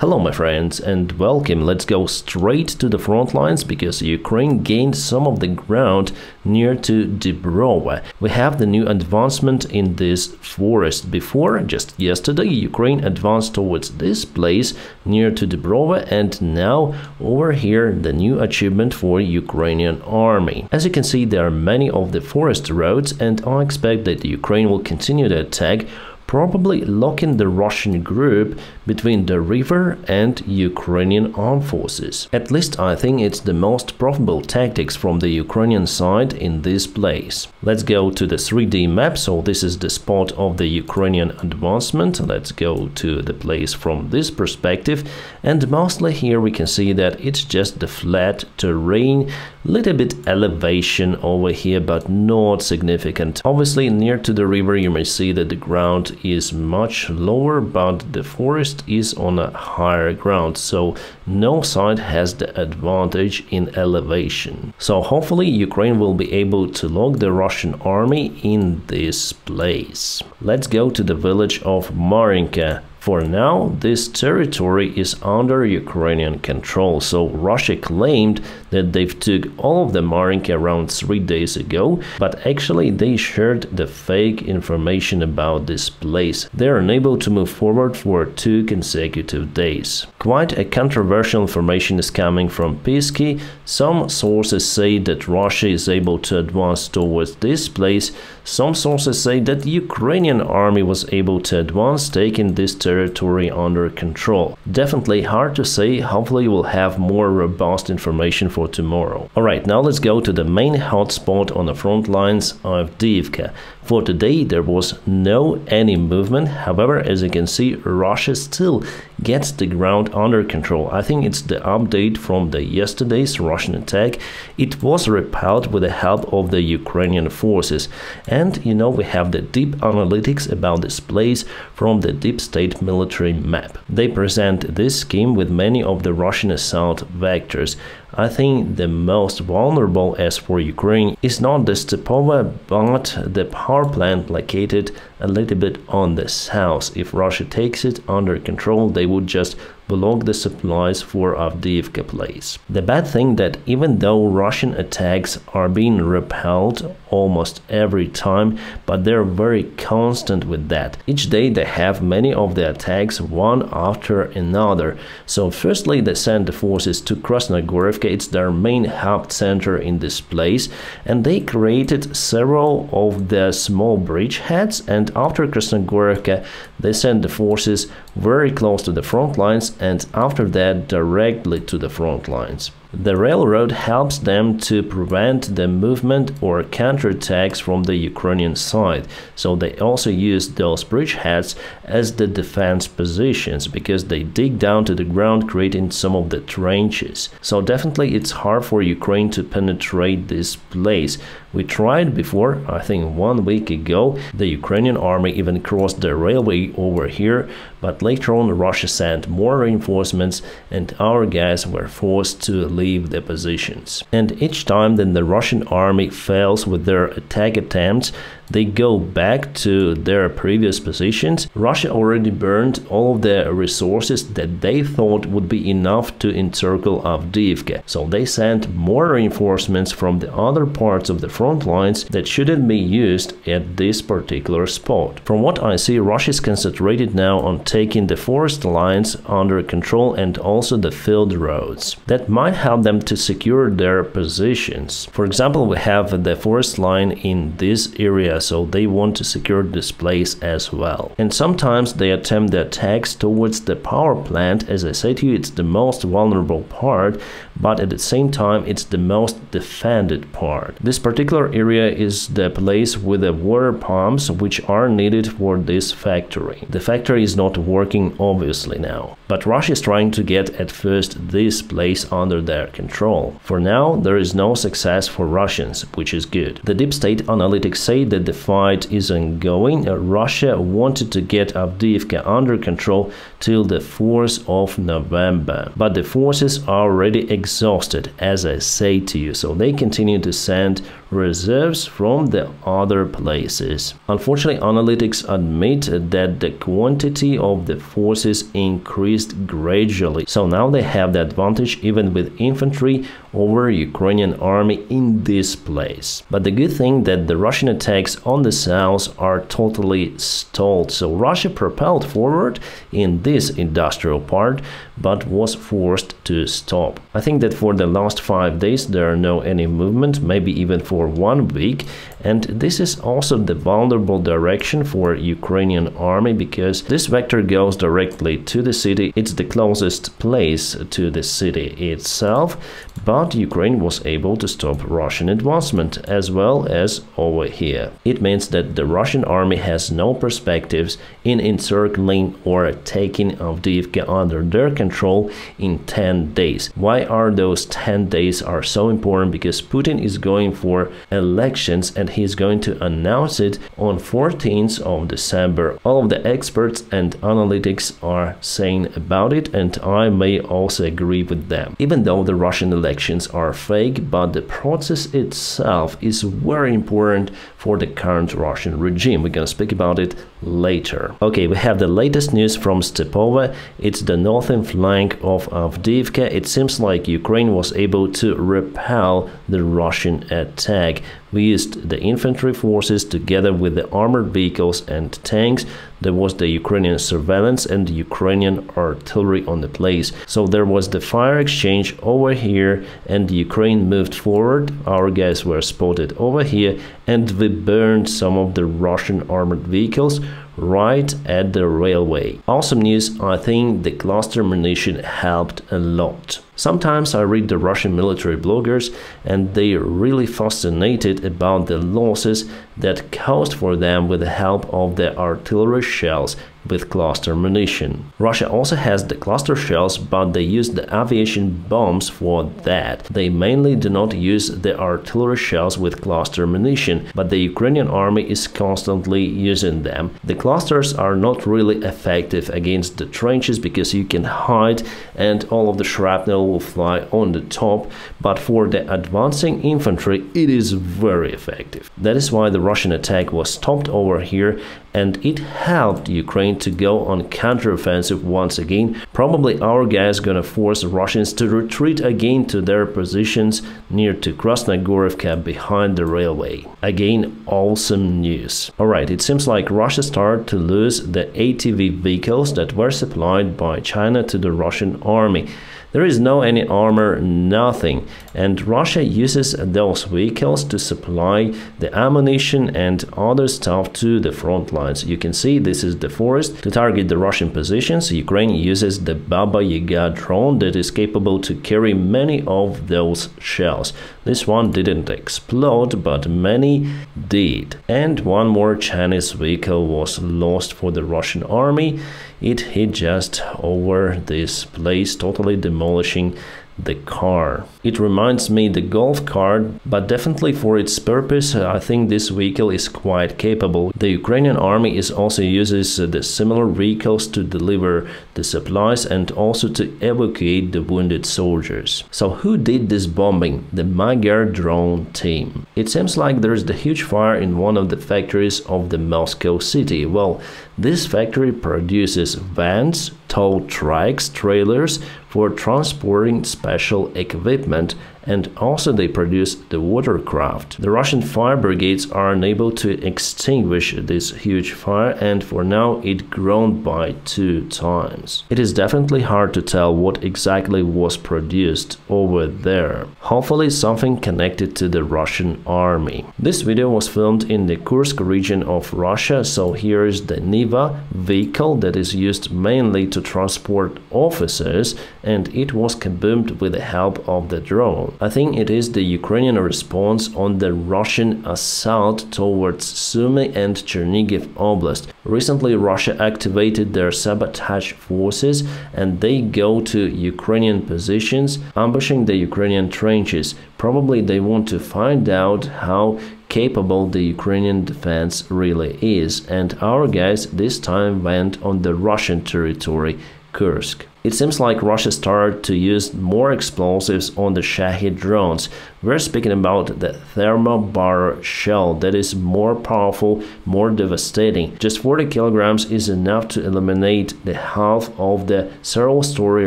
Hello my friends and welcome. Let's go straight to the front lines because Ukraine gained some of the ground near to Davydov. We have the new advancement in this forest. Before, just yesterday, Ukraine advanced towards this place near to Davydov, and now over here the new achievement for Ukrainian army. As you can see, there are many of the forest roads, and I expect that Ukraine will continue the attack, probably locking the Russian group between the river and Ukrainian armed forces. At least I think it's the most probable tactics from the Ukrainian side in this place. Let's go to the 3D map. So this is the spot of the Ukrainian advancement. Let's go to the place from this perspective, and mostly here we can see that it's just the flat terrain, little bit elevation over here, but not significant. Obviously near to the river you may see that the ground is much lower, but the forest is on a higher ground, so no side has the advantage in elevation. So hopefully Ukraine will be able to lock the Russian army in this place. Let's go to the village of Marinka. For now, this territory is under Ukrainian control, so Russia claimed that they've took all of the Marinka around 3 days ago, but actually they shared the fake information about this place. They are unable to move forward for 2 consecutive days. Quite a controversial information is coming from Pisky. Some sources say that Russia is able to advance towards this place. Some sources say that the Ukrainian army was able to advance, taking this territory under control. Definitely hard to say. Hopefully we'll have more robust information for tomorrow. Alright, now let's go to the main hotspot on the front lines of Avdiivka. For today there was no any movement. However, as you can see, Russia still gets the ground under control. I think it's the update from the yesterday's Russian attack. It was repelled with the help of the Ukrainian forces. And you know, we have the deep analytics about this place from the deep state military map. They present this scheme with many of the Russian assault vectors. I think the most vulnerable as for Ukraine is not the Stova, but the power plant located a little bit on the south. If Russia takes it under control, they would just block the supplies for Avdiivka place. The bad thing that even though Russian attacks are being repelled almost every time, but they're very constant with that. Each day they have many of the attacks one after another. So firstly they send the forces to Krasnogorivka. It's their main hub center in this place, and they created several of the small bridgeheads, and after Krasnogorivka they send the forces very close to the front lines, and after that directly to the front lines. The railroad helps them to prevent the movement or counterattacks from the Ukrainian side, so they also use those bridgeheads as the defense positions because they dig down to the ground, creating some of the trenches. So definitely it's hard for Ukraine to penetrate this place. We tried before, I think 1 week ago, the Ukrainian army even crossed the railway over here, but later on Russia sent more reinforcements and our guys were forced to leave the positions. And each time then the Russian army fails with their attack attempts, they go back to their previous positions. Russia already burned all of the resources that they thought would be enough to encircle Avdiivka. So they sent more reinforcements from the other parts of the front lines that shouldn't be used at this particular spot. From what I see, Russia is concentrated now on taking the forest lines under control and also the field roads. That might help them to secure their positions. For example, we have the forest line in this area, so they want to secure this place as well. And sometimes they attempt the attacks towards the power plant. As I said to you, it's the most vulnerable part, but at the same time it's the most defended part. This particular area is the place with the water pumps which are needed for this factory. The factory is not working obviously now, but Russia is trying to get at first this place under their control. For now there is no success for Russians, which is good. The deep state analytics say that the fight is ongoing. Russia wanted to get Avdiivka under control till the 4th of November, but the forces are already exhausted, as I say to you, so they continue to send reserves from the other places. Unfortunately, analytics admit that the quantity of the forces increased increased gradually. So now they have the advantage even with infantry over Ukrainian army in this place. But the good thing that the Russian attacks on the south are totally stalled. So Russia propelled forward in this industrial part, but was forced to stop. I think that for the last 5 days there are no any movement, maybe even for 1 week, and this is also the vulnerable direction for Ukrainian army because this vector goes directly to the city. It's the closest place to the city itself, but Ukraine was able to stop Russian advancement as well as over here. It means that the Russian army has no perspectives in encircling or taking Avdiivka under their control in 10 days. Why are those 10 days are so important? Because Putin is going for elections and he's going to announce it on 14th of December. All of the experts and analytics are saying about it, and I may also agree with them. Even though the Russian elections are fake, but the process itself is very important for the current Russian regime. We're gonna speak about it later. Okay, we have the latest news from Stova. It's the northern flank of Avdiivka. It seems like Ukraine was able to repel the Russian attack. We used the infantry forces together with the armored vehicles and tanks. There was the Ukrainian surveillance and the Ukrainian artillery on the place. So there was the fire exchange over here and Ukraine moved forward. Our guys were spotted over here and we burned some of the Russian armored vehicles right at the railway. Awesome news. I think the cluster munition helped a lot. Sometimes I read the Russian military bloggers and they are really fascinated about the losses that caused for them with the help of the artillery shells with cluster munition. Russia also has the cluster shells, but they use the aviation bombs for that. They mainly do not use the artillery shells with cluster munition, but the Ukrainian army is constantly using them. The clusters are not really effective against the trenches because you can hide and all of the shrapnel will fly on the top, but for the advancing infantry it is very effective. That is why the Russian attack was stopped over here, and it helped Ukraine to go on counteroffensive once again. Probably our guys gonna force Russians to retreat again to their positions near to Krasnogorivka behind the railway. Again, awesome news. Alright, it seems like Russia started to lose the ATV vehicles that were supplied by China to the Russian army. There is no any armor, nothing, and Russia uses those vehicles to supply the ammunition and other stuff to the front lines. You can see this is the forest. To target the Russian positions, Ukraine uses the Baba Yaga drone that is capable to carry many of those shells. This one didn't explode, but many did. And one more Chinese vehicle was lost for the Russian army. It hit just over this place, totally demolishing the car. It reminds me the golf cart, but definitely for its purpose, I think this vehicle is quite capable. The Ukrainian army is also uses the similar vehicles to deliver the supplies and also to evacuate the wounded soldiers. So who did this bombing? The Magyar drone team. It seems like there is the huge fire in one of the factories of the Moscow city. Well, this factory produces vans, tow trucks, trailers for transporting special equipment, and also they produce the watercraft. The Russian fire brigades are unable to extinguish this huge fire, and for now it grown by 2 times. It is definitely hard to tell what exactly was produced over there. Hopefully something connected to the Russian army. This video was filmed in the Kursk region of Russia, so here is the Niva vehicle that is used mainly to transport officers, and it was kaboomed with the help of the drone. I think it is the Ukrainian response on the Russian assault towards Sumy and Chernihiv Oblast. Recently, Russia activated their sabotage forces and they go to Ukrainian positions, ambushing the Ukrainian trenches. Probably they want to find out how capable the Ukrainian defense really is, and our guys this time went on the Russian territory, Kursk. It seems like Russia started to use more explosives on the Shahid drones. We're speaking about the thermobar shell that is more powerful, more devastating. Just 40 kilograms is enough to eliminate the half of the several-story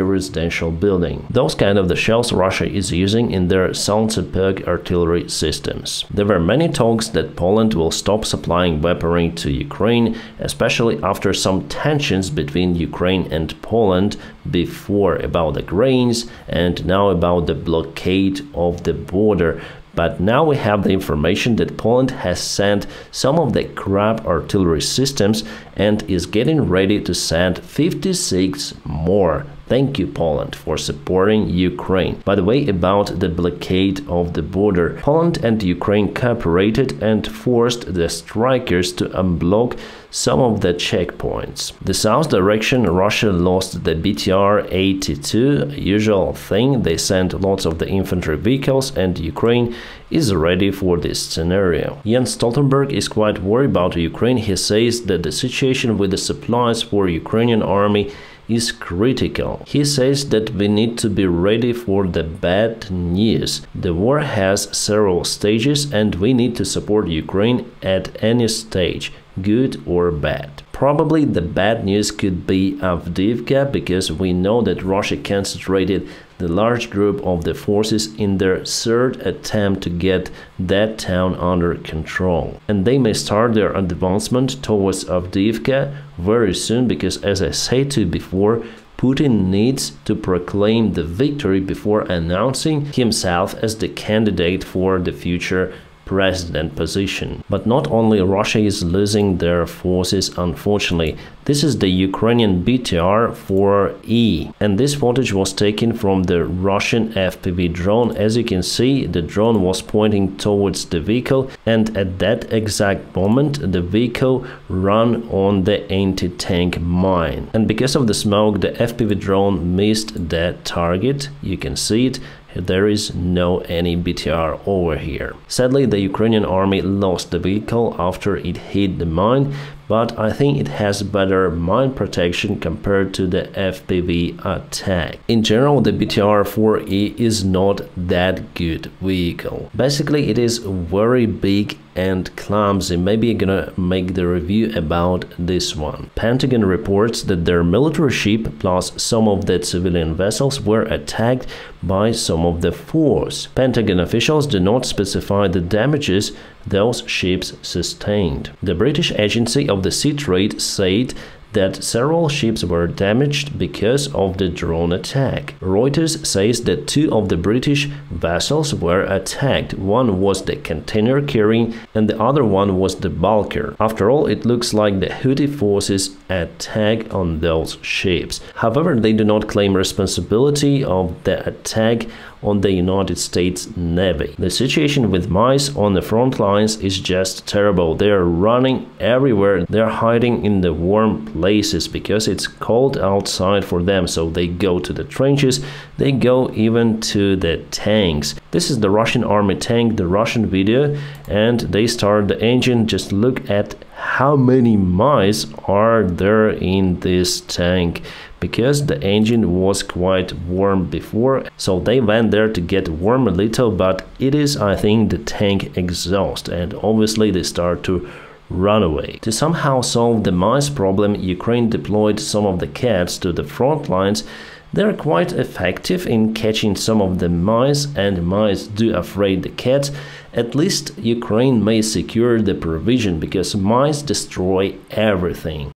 residential building. Those kind of the shells Russia is using in their Sankt-Petersburg artillery systems. There were many talks that Poland will stop supplying weaponry to Ukraine, especially after some tensions between Ukraine and Poland before about the grains and now about the blockade of the border. But now we have the information that Poland has sent some of the crab artillery systems and is getting ready to send 56 more. Thank you, Poland, for supporting Ukraine. By the way, about the blockade of the border, Poland and Ukraine cooperated and forced the strikers to unblock some of the checkpoints. The south direction, Russia lost the BTR-82, usual thing, they sent lots of the infantry vehicles and Ukraine is ready for this scenario. Jens Stoltenberg is quite worried about Ukraine. He says that the situation with the supplies for Ukrainian army is critical. He says that we need to be ready for the bad news. The war has several stages and we need to support Ukraine at any stage, good or bad. Probably the bad news could be Avdiivka, because we know that Russia concentrated the large group of the forces in their third attempt to get that town under control. And they may start their advancement towards Avdiivka very soon, because as I said to you before, Putin needs to proclaim the victory before announcing himself as the candidate for the future president position. But not only Russia is losing their forces, unfortunately. This is the Ukrainian BTR-4E, and this footage was taken from the Russian FPV drone. As you can see, the drone was pointing towards the vehicle, and at that exact moment the vehicle ran on the anti-tank mine. And because of the smoke, the FPV drone missed that target. You can see it. There is no any BTR over here. Sadly, the Ukrainian army lost the vehicle after it hit the mine, but I think it has better mine protection compared to the FPV attack. In general, the BTR-4E is not that good vehicle. Basically, it is very big and clumsy. Maybe I'm gonna make the review about this one. Pentagon reports that their military ship plus some of the civilian vessels were attacked by some of the force. Pentagon officials do not specify the damages those ships sustained. The British Agency of the Sea Trade said that several ships were damaged because of the drone attack. Reuters says that 2 of the British vessels were attacked. One was the container carrying and the other one was the bulker. After all, it looks like the Houthi forces attacked on those ships. However, they do not claim responsibility of the attack on the United States Navy. The situation with mice on the front lines is just terrible. They are running everywhere. They are hiding in the warm places because it's cold outside for them. So they go to the trenches, they go even to the tanks. This is the Russian army tank, the Russian video, and they start the engine. Just look at how many mice are there in this tank, because the engine was quite warm before, so they went there to get warm a little, but it is, I think, the tank exhaust, and obviously they start to run away. To somehow solve the mice problem, Ukraine deployed some of the cats to the front lines. They're quite effective in catching some of the mice, and mice do afraid the cats. At least Ukraine may secure the provision, because mice destroy everything.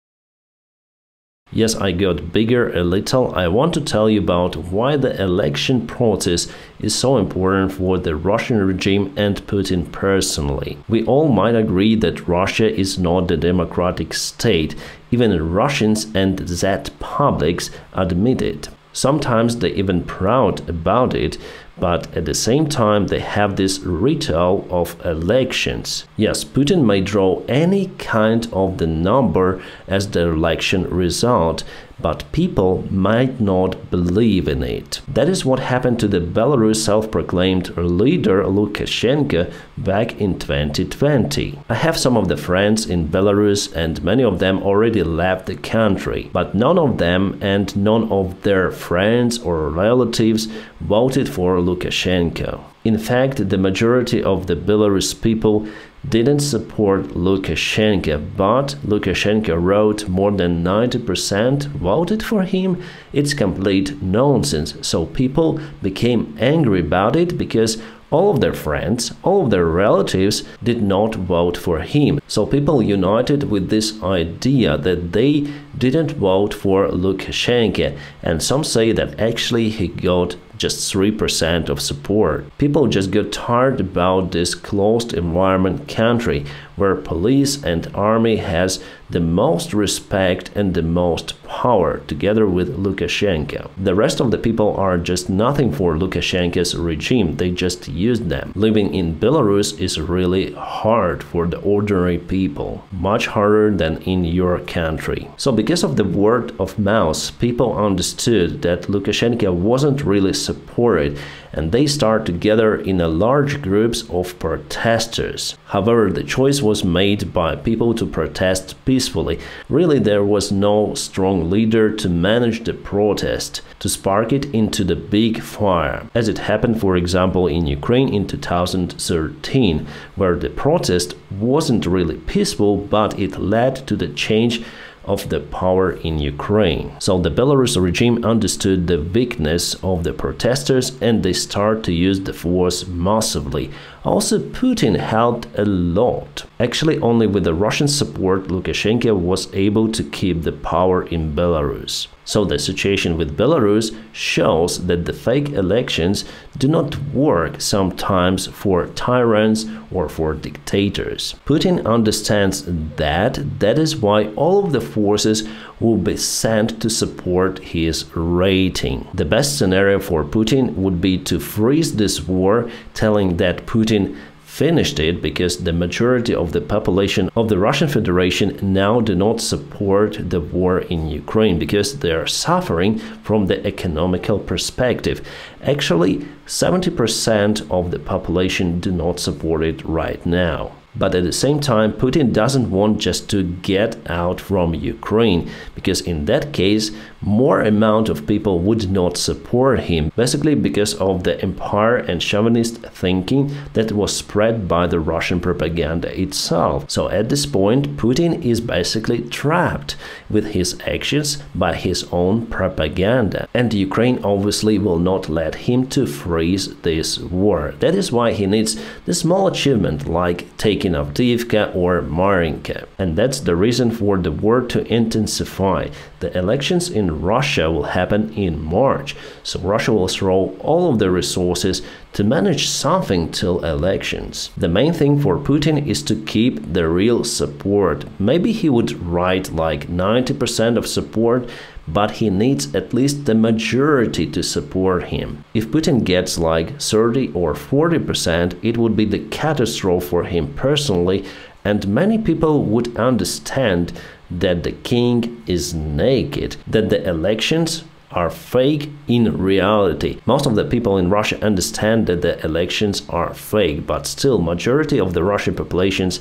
Yes, I got bigger a little. I want to tell you about why the election process is so important for the Russian regime and Putin personally. We all might agree that Russia is not a democratic state. Even Russians and Z publics admit it. Sometimes they're even proud about it, but at the same time they have this ritual of elections. Yes, Putin may draw any kind of the number as the election result, but people might not believe in it. That is what happened to the Belarus self-proclaimed leader Lukashenka back in 2020. I have some of the friends in Belarus and many of them already left the country, but none of them and none of their friends or relatives voted for Lukashenko. In fact, the majority of the Belarus people didn't support Lukashenko, but Lukashenko wrote more than 90% voted for him. It's complete nonsense. So people became angry about it because all of their friends, all of their relatives did not vote for him. So people united with this idea that they didn't vote for Lukashenko, and some say that actually he got just 3% of support. People just got tired about this closed environment country where police and army has the most respect and the most power together with Lukashenko. The rest of the people are just nothing for Lukashenko's regime, they just use them. Living in Belarus is really hard for the ordinary people, much harder than in your country. So because of the word of mouth, people understood that Lukashenko wasn't really supported, and they start together in a large groups of protesters. However, the choice was made by people to protest peacefully. Really, there was no strong leader to manage the protest, to spark it into the big fire, as it happened, for example, in Ukraine in 2013, where the protest wasn't really peaceful, but it led to the change of the power in Ukraine. So the Belarus regime understood the weakness of the protesters and they start to use the force massively. Also, Putin helped a lot. Actually, only with the Russian support, Lukashenko was able to keep the power in Belarus. So the situation with Belarus shows that the fake elections do not work sometimes for tyrants or for dictators. Putin understands that. That is why all of the forces will be sent to support his rating. The best scenario for Putin would be to freeze this war, telling that Putin finished it because the majority of the population of the Russian Federation now do not support the war in Ukraine because they are suffering from the economical perspective. Actually, 70% of the population do not support it right now. But at the same time, Putin doesn't want just to get out from Ukraine, because in that case, more amount of people would not support him, basically because of the empire and chauvinist thinking that was spread by the Russian propaganda itself. So at this point, Putin is basically trapped with his actions by his own propaganda. And Ukraine obviously will not let him to freeze this war. That is why he needs the small achievement like taking Davydov or Marinka. And that's the reason for the war to intensify. The elections in Russia will happen in March, so Russia will throw all of the resources to manage something till elections. The main thing for Putin is to keep the real support. Maybe he would write like 90% of support, but he needs at least the majority to support him. If Putin gets like 30 or 40%, it would be the catastrophe for him personally, and many people would understand that the king is naked, that the elections are fake in reality. Most of the people in Russia understand that the elections are fake, but still majority of the Russian populations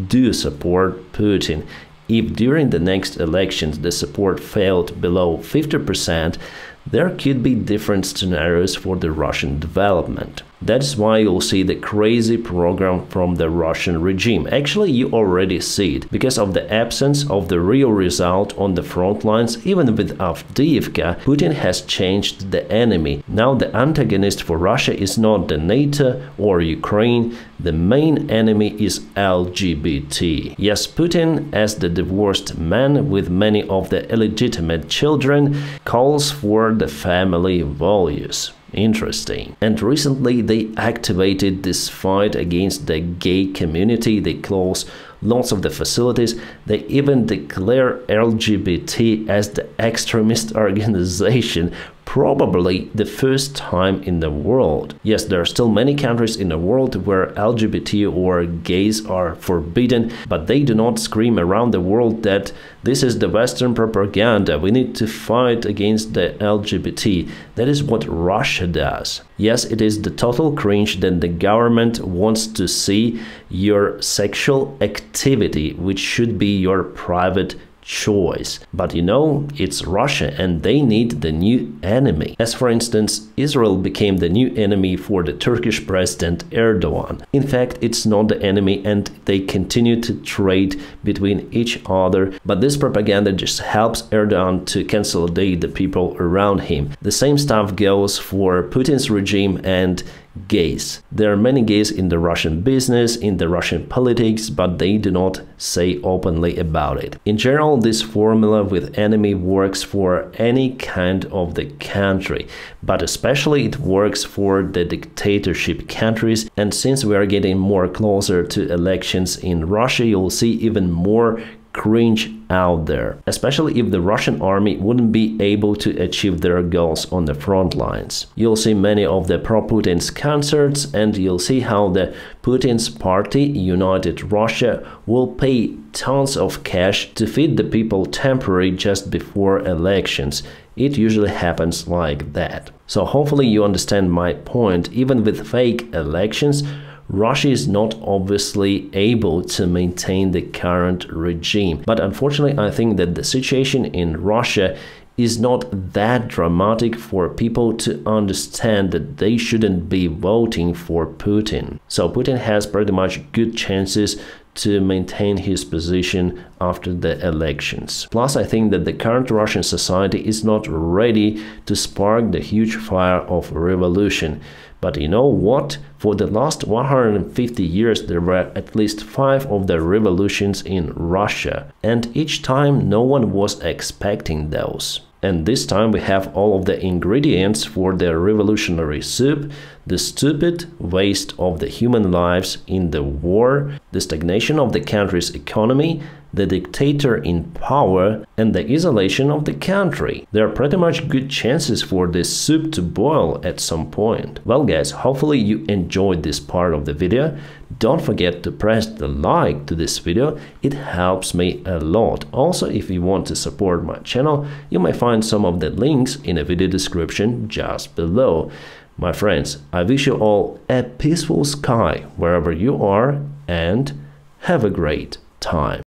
do support Putin. If during the next elections the support failed below 50%, there could be different scenarios for the Russian development. That's why you'll see the crazy program from the Russian regime. Actually, you already see it. Because of the absence of the real result on the front lines, even with Avdiivka, Putin has changed the enemy. Now the antagonist for Russia is not the NATO or Ukraine. The main enemy is LGBT. Yes, Putin, as the divorced man with many of the illegitimate children, calls for the family values. Interesting. And recently they activated this fight against the gay community. They close lots of the facilities. They even declare LGBT as the extremist organization, probably the first time in the world. Yes, there are still many countries in the world where LGBT or gays are forbidden, but they do not scream around the world that this is the Western propaganda, we need to fight against the LGBT. That is what Russia does. Yes, it is the total cringe that the government wants to see your sexual activity, which should be your private choice. But you know, it's Russia and they need the new enemy. As for instance, Israel became the new enemy for the Turkish president Erdogan. In fact, it's not the enemy and they continue to trade between each other, but this propaganda just helps Erdogan to consolidate the people around him. The same stuff goes for Putin's regime and gays. There are many gays in the Russian business, in the Russian politics, but they do not say openly about it. In general, this formula with enemy works for any kind of the country, but especially it works for the dictatorship countries. And since we are getting more closer to elections in Russia, you'll see even more cringe out there, especially if the Russian army wouldn't be able to achieve their goals on the front lines. You'll see many of the pro-Putin's concerts and you'll see how the Putin's party, United Russia, will pay tons of cash to feed the people temporarily just before elections. It usually happens like that. So hopefully you understand my point. Even with fake elections, Russia is not obviously able to maintain the current regime. But unfortunately, I think that the situation in Russia is not that dramatic for people to understand that they shouldn't be voting for Putin. So Putin has pretty much good chances to maintain his position after the elections. Plus, I think that the current Russian society is not ready to spark the huge fire of revolution. But you know what? For the last 150 years, there were at least 5 of the revolutions in Russia. And each time, no one was expecting those. And this time we have all of the ingredients for the revolutionary soup: the stupid waste of the human lives in the war, the stagnation of the country's economy, the dictator in power, and the isolation of the country. There are pretty much good chances for this soup to boil at some point. Well guys, hopefully you enjoyed this part of the video. Don't forget to press the like to this video, it helps me a lot. Also, if you want to support my channel, you may find some of the links in the video description just below. My friends, I wish you all a peaceful sky wherever you are and have a great time.